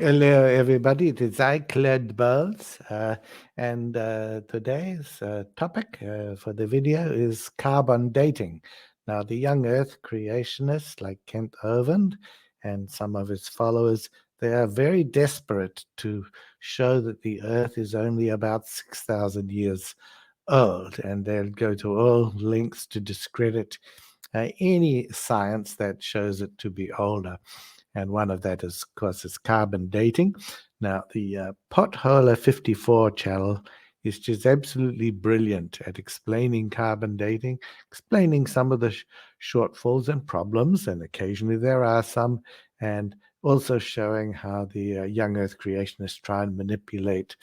Hello, everybody. It is I, Claude Bawles, and today's topic for the video is carbon dating. Now, the young Earth creationists like Kent Hovind and some of his followers, they are very desperate to show that the Earth is only about 6,000 years old, and they'll go to all lengths to discredit any science that shows it to be older. And one of that is, of course, is carbon dating. Now, the Potholer 54 channel is just absolutely brilliant at explaining carbon dating, explaining some of the shortfalls and problems, and occasionally there are some, and also showing how the young Earth creationists try and manipulate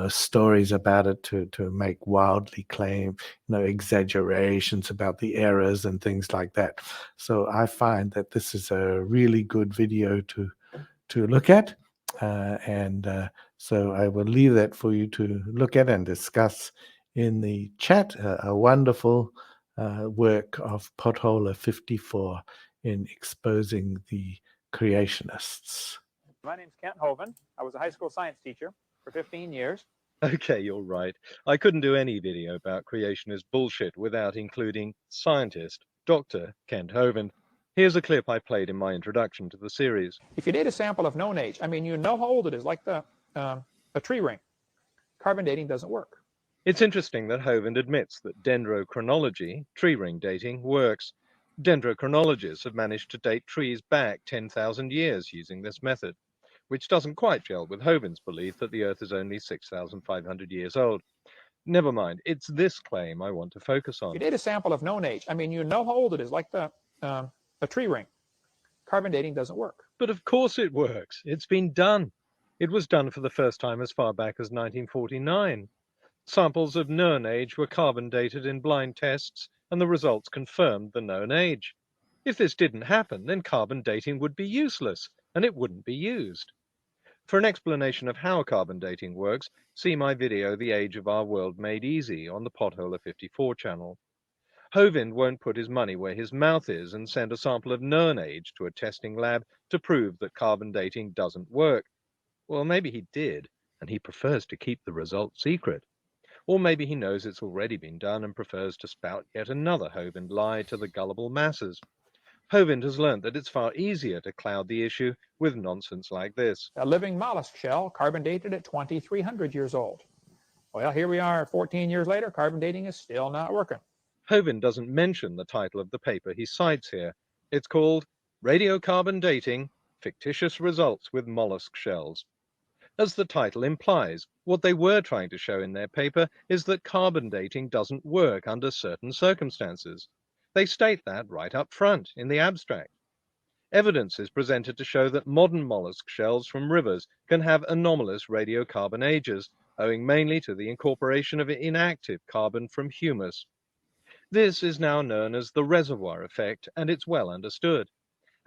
stories about it to make wildly exaggerations about the errors and things like that. So I find that this is a really good video to look at, and so I will leave that for you to look at and discuss in the chat. A wonderful work of Potholer 54 in exposing the creationists. My name's Kent Hovind. I was a high school science teacher for 15 years. Okay, you're right. I couldn't do any video about creationist bullshit without including scientist, Dr. Kent Hovind. Here's a clip I played in my introduction to the series. If you date a sample of known age, you know how old it is, like a tree ring. Carbon dating doesn't work. It's interesting that Hovind admits that dendrochronology, tree ring dating, works. Dendrochronologists have managed to date trees back 10,000 years using this method, which doesn't quite gel with Hovind's belief that the Earth is only 6,500 years old. Never mind, it's this claim I want to focus on. If you date a sample of known age, you know how old it is, like a tree ring. Carbon dating doesn't work. But of course it works. It's been done. It was done for the first time as far back as 1949. Samples of known age were carbon dated in blind tests, and the results confirmed the known age. If this didn't happen, then carbon dating would be useless, and it wouldn't be used. For an explanation of how carbon dating works, see my video The Age of Our World Made Easy on the Potholer 54 channel. Hovind won't put his money where his mouth is and send a sample of known age to a testing lab to prove that carbon dating doesn't work. Well, maybe he did, and he prefers to keep the result secret. Or maybe he knows it's already been done and prefers to spout yet another Hovind lie to the gullible masses. Hovind has learned that it's far easier to cloud the issue with nonsense like this. A living mollusk shell, carbon dated at 2,300 years old. Well, here we are 14 years later, carbon dating is still not working. Hovind doesn't mention the title of the paper he cites here. It's called Radiocarbon Dating, Fictitious Results with Mollusk Shells. As the title implies, what they were trying to show in their paper is that carbon dating doesn't work under certain circumstances. They state that right up front in the abstract. Evidence is presented to show that modern mollusk shells from rivers can have anomalous radiocarbon ages, owing mainly to the incorporation of inactive carbon from humus. This is now known as the reservoir effect, and it's well understood.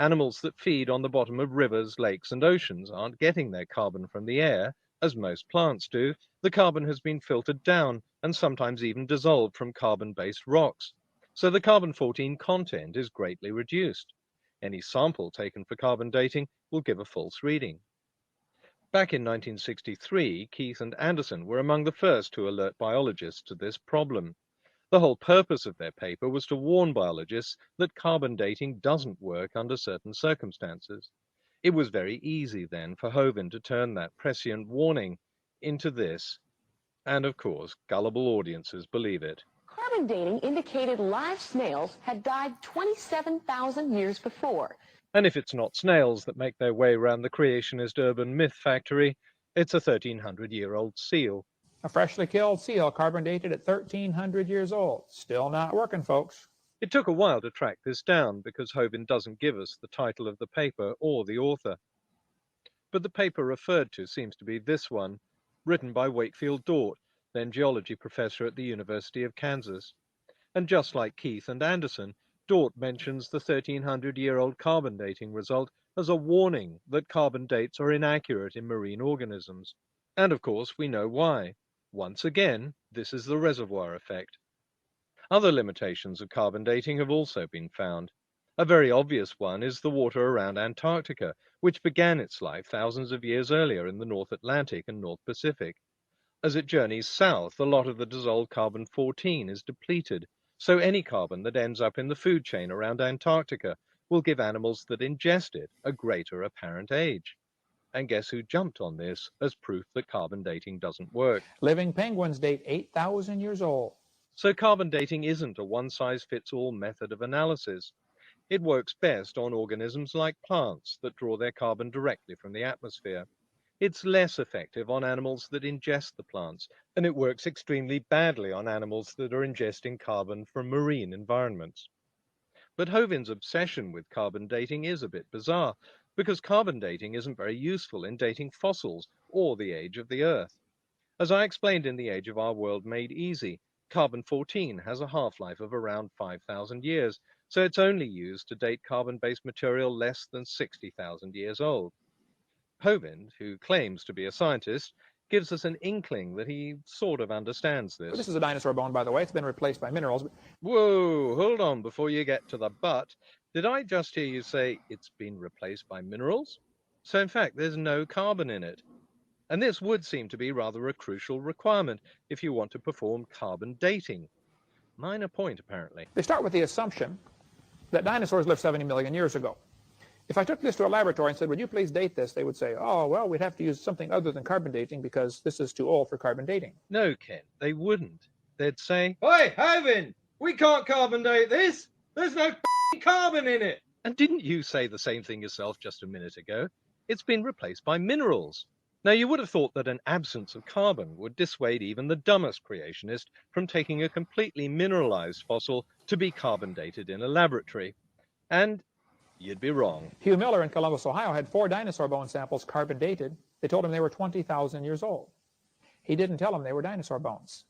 Animals that feed on the bottom of rivers, lakes, and oceans aren't getting their carbon from the air, as most plants do. The carbon has been filtered down and sometimes even dissolved from carbon-based rocks. So the carbon-14 content is greatly reduced. Any sample taken for carbon dating will give a false reading. Back in 1963, Keith and Anderson were among the first to alert biologists to this problem. The whole purpose of their paper was to warn biologists that carbon dating doesn't work under certain circumstances. It was very easy then for Hovind to turn that prescient warning into this. And of course, gullible audiences believe it. Carbon dating indicated live snails had died 27,000 years before. And if it's not snails that make their way around the creationist urban myth factory, it's a 1,300-year-old seal. A freshly killed seal, carbon dated at 1,300 years old. Still not working, folks. It took a while to track this down because Hovind doesn't give us the title of the paper or the author. But the paper referred to seems to be this one, written by Wakefield Dort, then geology professor at the University of Kansas. And just like Keith and Anderson, Dort mentions the 1,300-year-old carbon dating result as a warning that carbon dates are inaccurate in marine organisms. And of course, we know why. Once again, this is the reservoir effect. Other limitations of carbon dating have also been found. A very obvious one is the water around Antarctica, which began its life thousands of years earlier in the North Atlantic and North Pacific. As it journeys south, a lot of the dissolved carbon-14 is depleted, so any carbon that ends up in the food chain around Antarctica will give animals that ingest it a greater apparent age. And guess who jumped on this as proof that carbon dating doesn't work? Living penguins date 8,000 years old. So carbon dating isn't a one-size-fits-all method of analysis. It works best on organisms like plants that draw their carbon directly from the atmosphere. It's less effective on animals that ingest the plants, and it works extremely badly on animals that are ingesting carbon from marine environments. But Hovind's obsession with carbon dating is a bit bizarre, because carbon dating isn't very useful in dating fossils or the age of the Earth. As I explained in The Age of Our World Made Easy, carbon-14 has a half-life of around 5,000 years, so it's only used to date carbon-based material less than 60,000 years old. Hovind, who claims to be a scientist, gives us an inkling that he sort of understands this. This is a dinosaur bone, by the way. It's been replaced by minerals. Whoa, hold on before you get to the but. Did I just hear you say it's been replaced by minerals? So in fact, there's no carbon in it. And this would seem to be rather a crucial requirement if you want to perform carbon dating. Minor point, apparently. They start with the assumption that dinosaurs lived 70 million years ago. If I took this to a laboratory and said, would you please date this? They would say, oh, well, we'd have to use something other than carbon dating because this is too old for carbon dating. No, Kent, they wouldn't. They'd say, "Oi, Hovind, we can't carbon date this. There's no carbon in it." And didn't you say the same thing yourself just a minute ago? It's been replaced by minerals. Now, you would have thought that an absence of carbon would dissuade even the dumbest creationist from taking a completely mineralized fossil to be carbon dated in a laboratory. And you'd be wrong. Hugh Miller in Columbus, Ohio, had 4 dinosaur bone samples carbon dated. They told him they were 20,000 years old. He didn't tell them they were dinosaur bones.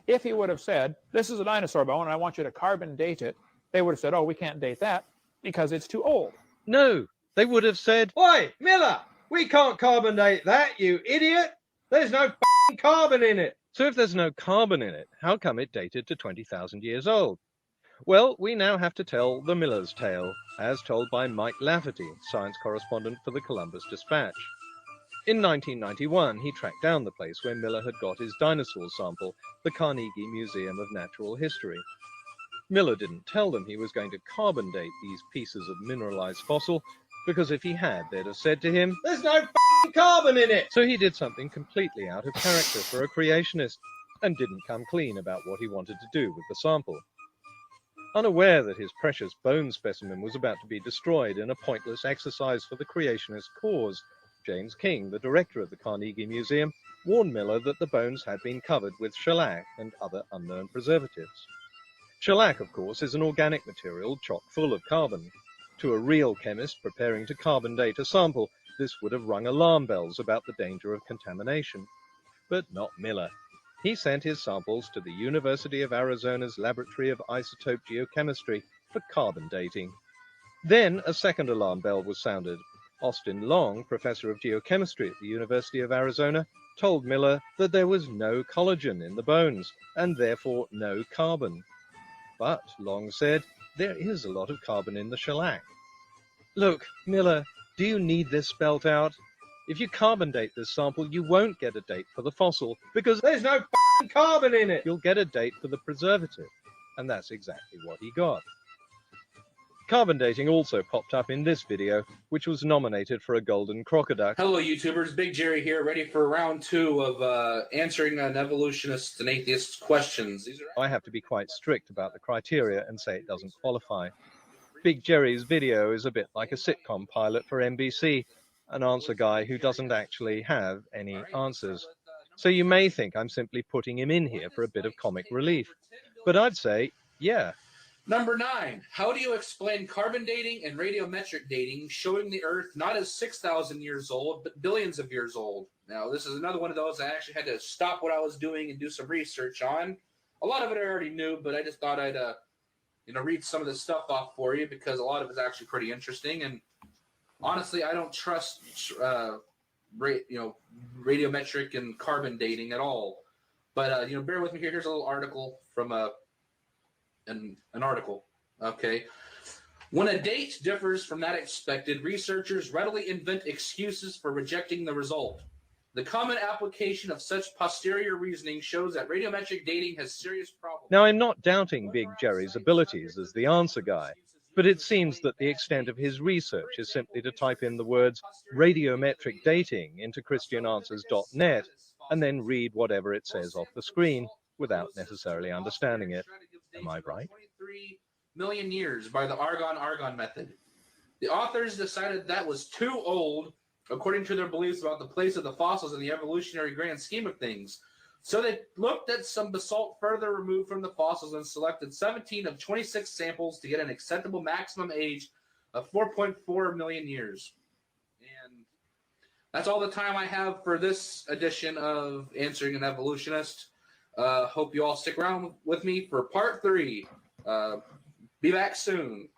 If he would have said, this is a dinosaur bone and I want you to carbon date it, they would have said, oh, we can't date that because it's too old. No, they would have said, "Oi, Miller, we can't carbon date that, you idiot. There's no carbon in it." So if there's no carbon in it, how come it dated to 20,000 years old? Well, we now have to tell the Miller's tale, as told by Mike Lafferty, science correspondent for the Columbus Dispatch. In 1991, he tracked down the place where Miller had got his dinosaur sample, the Carnegie Museum of Natural History. Miller didn't tell them he was going to carbon date these pieces of mineralized fossil, because if he had, they'd have said to him, "There's no carbon in it." So he did something completely out of character for a creationist, and didn't come clean about what he wanted to do with the sample. Unaware that his precious bone specimen was about to be destroyed in a pointless exercise for the creationist cause, James King, the director of the Carnegie Museum, warned Miller that the bones had been covered with shellac and other unknown preservatives. Shellac, of course, is an organic material chock full of carbon. To a real chemist preparing to carbon date a sample, this would have rung alarm bells about the danger of contamination. But not Miller. He sent his samples to the University of Arizona's Laboratory of Isotope Geochemistry for carbon dating. Then a second alarm bell was sounded. Austin Long, professor of geochemistry at the University of Arizona, told Miller that there was no collagen in the bones, and therefore no carbon. But, Long said, there is a lot of carbon in the shellac. Look, Miller, do you need this spelt out? If you carbon date this sample, you won't get a date for the fossil, because there's no carbon in it. You'll get a date for the preservative, and that's exactly what he got. Carbon dating also popped up in this video, which was nominated for a Golden Crocodile. Hello, YouTubers. Big Jerry here, ready for round 2 of answering an evolutionist and atheist questions. I have to be quite strict about the criteria and say it doesn't qualify. Big Jerry's video is a bit like a sitcom pilot for NBC, an answer guy who doesn't actually have any answers. So you may think I'm simply putting him in here for a bit of comic relief. But I'd say, yeah. Number 9. How do you explain carbon dating and radiometric dating showing the Earth not as 6,000 years old, but billions of years old? Now, this is another one of those I actually had to stop what I was doing and do some research on. A lot of it I already knew, but I just thought I'd read some of this stuff off for you because a lot of it's actually pretty interesting. And honestly, I don't trust radiometric and carbon dating at all. But bear with me here. Here's a little article from an article. Okay. When a date differs from that expected, researchers readily invent excuses for rejecting the result. The common application of such posterior reasoning shows that radiometric dating has serious problems. Now, I'm not doubting Big Jerry's abilities as the answer guy, but it seems that the extent of his research is simply to type in the words radiometric dating into christiananswers.net and then read whatever it says off the screen without necessarily understanding it. Am I right? 23 million years by the argon method. The authors decided that was too old, according to their beliefs about the place of the fossils in the evolutionary grand scheme of things. So they looked at some basalt further removed from the fossils and selected 17 of 26 samples to get an acceptable maximum age of 4.4 million years. And that's all the time I have for this edition of Answering an Evolutionist. Hope you all stick around with me for part 3. Be back soon.